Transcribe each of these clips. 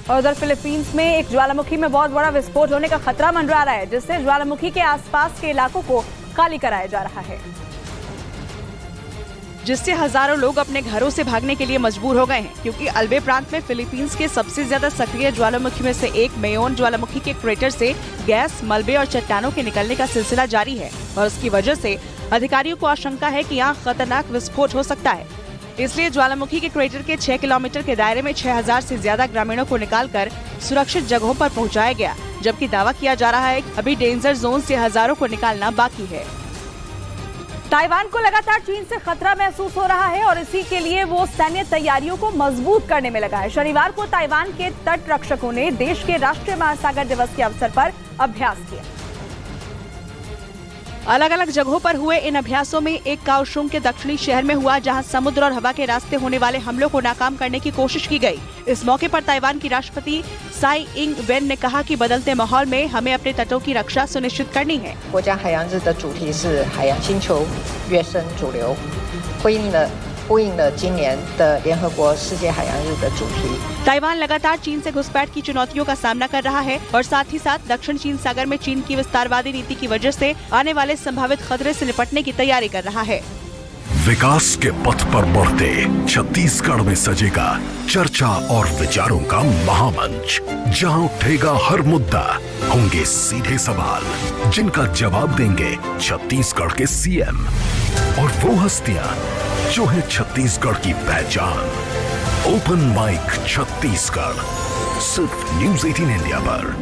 और उधर फिलीपींस में एक ज्वालामुखी में बहुत बड़ा विस्फोट होने का खतरा मंडरा रहा है, जिससे ज्वालामुखी के आसपास के इलाकों को खाली कराया जा रहा है, जिससे हजारों लोग अपने घरों से भागने के लिए मजबूर हो गए हैं, क्योंकि अल्बे प्रांत में फिलीपींस के सबसे ज्यादा सक्रिय ज्वालामुखी में से एक मेयोन ज्वालामुखी के क्रेटर से गैस, मलबे और चट्टानों के निकलने का सिलसिला जारी है और उसकी वजह से अधिकारियों को आशंका है कि यहाँ खतरनाक विस्फोट हो सकता है। इसलिए ज्वालामुखी के क्रेटर के 6 किलोमीटर के दायरे में 6000 से ज्यादा ग्रामीणों को निकालकर सुरक्षित जगहों पर पहुंचाया गया, जबकि दावा किया जा रहा है कि अभी डेंजर जोन से हजारों को निकालना बाकी है। ताइवान को लगातार चीन से खतरा महसूस हो रहा है और इसी के लिए वो सैन्य तैयारियों को मजबूत करने में लगा है। शनिवार को ताइवान के तट रक्षकों ने देश के राष्ट्रीय महासागर दिवस के अवसर पर अभ्यास किया। अलग अलग जगहों पर हुए इन अभ्यासों में एक काओशुंग के दक्षिणी शहर में हुआ, जहां समुद्र और हवा के रास्ते होने वाले हमलों को नाकाम करने की कोशिश की गई। इस मौके पर ताइवान की राष्ट्रपति साई इंग वेन ने कहा कि बदलते माहौल में हमें अपने तटों की रक्षा सुनिश्चित करनी है। ताइवान लगातार चीन से घुसपैठ की चुनौतियों का सामना कर रहा है और साथ ही साथ दक्षिण चीन सागर में चीन की विस्तारवादी नीति की वजह से आने वाले संभावित खतरे से निपटने की तैयारी कर रहा है। विकास के पथ पर बढ़ते छत्तीसगढ़ में सजेगा चर्चा और विचारों का महामंच, जहां उठेगा हर मुद्दा, होंगे सीधे सवाल जिनका जवाब देंगे छत्तीसगढ़ के सीएम और वो हस्तियां जो है छत्तीसगढ़ की पहचान। ओपन माइक छत्तीसगढ़, सिर्फ न्यूज़ 18 इंडिया पर।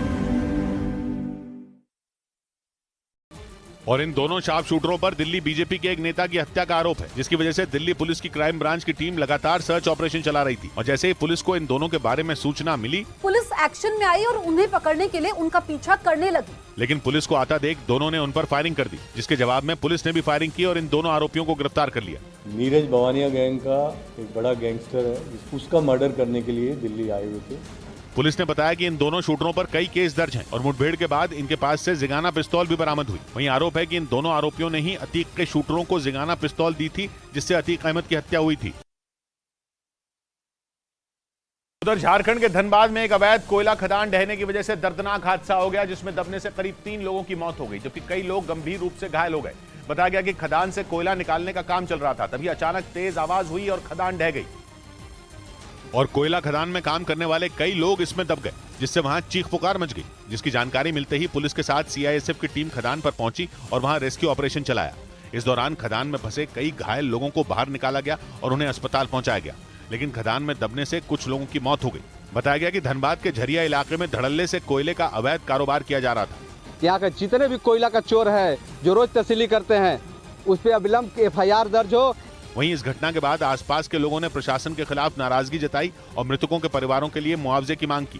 और इन दोनों शार्प शूटरों पर दिल्ली बीजेपी के एक नेता की हत्या का आरोप है, जिसकी वजह से दिल्ली पुलिस की क्राइम ब्रांच की टीम लगातार सर्च ऑपरेशन चला रही थी। और जैसे ही पुलिस को इन दोनों के बारे में सूचना मिली, पुलिस एक्शन में आई और उन्हें पकड़ने के लिए उनका पीछा करने लगी। लेकिन पुलिस को आता देख दोनों ने उन पर फायरिंग कर दी, जिसके जवाब में पुलिस ने भी फायरिंग की और इन दोनों आरोपियों को गिरफ्तार कर लिया। नीरज भवानिया गैंग का एक बड़ा गैंगस्टर है, उसका मर्डर करने के लिए दिल्ली आए हुए थे। पुलिस ने बताया कि इन दोनों शूटरों पर कई केस दर्ज हैं और मुठभेड़ के बाद इनके पास से जिगाना पिस्तौल भी बरामद हुई। वहीं आरोप है कि इन दोनों आरोपियों ने ही अतीक के शूटरों को जिगाना पिस्तौल दी थी, जिससे अतीक अहमद की हत्या हुई थी। उधर झारखंड के धनबाद में एक अवैध कोयला खदान ढहने की वजह से दर्दनाक हादसा हो गया, जिसमें दबने से करीब 3 लोगों की मौत हो गई, जबकि कई लोग गंभीर रूप से घायल हो गए। बताया गया कि खदान से कोयला निकालने का काम चल रहा था, तभी अचानक तेज आवाज हुई और खदान ढह गई और कोयला खदान में काम करने वाले कई लोग इसमें दब गए, जिससे वहां चीख पुकार मच गई। जिसकी जानकारी मिलते ही पुलिस के साथ सीआईएसएफ की टीम खदान पर पहुंची और वहां रेस्क्यू ऑपरेशन चलाया। इस दौरान खदान में फंसे कई घायल लोगों को बाहर निकाला गया और उन्हें अस्पताल पहुंचाया गया, लेकिन खदान में दबने से कुछ लोगों की मौत हो गई। बताया गया कि धनबाद के झरिया इलाके में धड़ल्ले से कोयले का अवैध कारोबार किया जा रहा था। यहाँ के जितने भी कोयला का चोर है जो रोज तस्लीम करते हैं, उस पर अविलंब FIR दर्ज हो। वहीं इस घटना के बाद आसपास के लोगों ने प्रशासन के खिलाफ नाराजगी जताई और मृतकों के परिवारों के लिए मुआवजे की मांग की।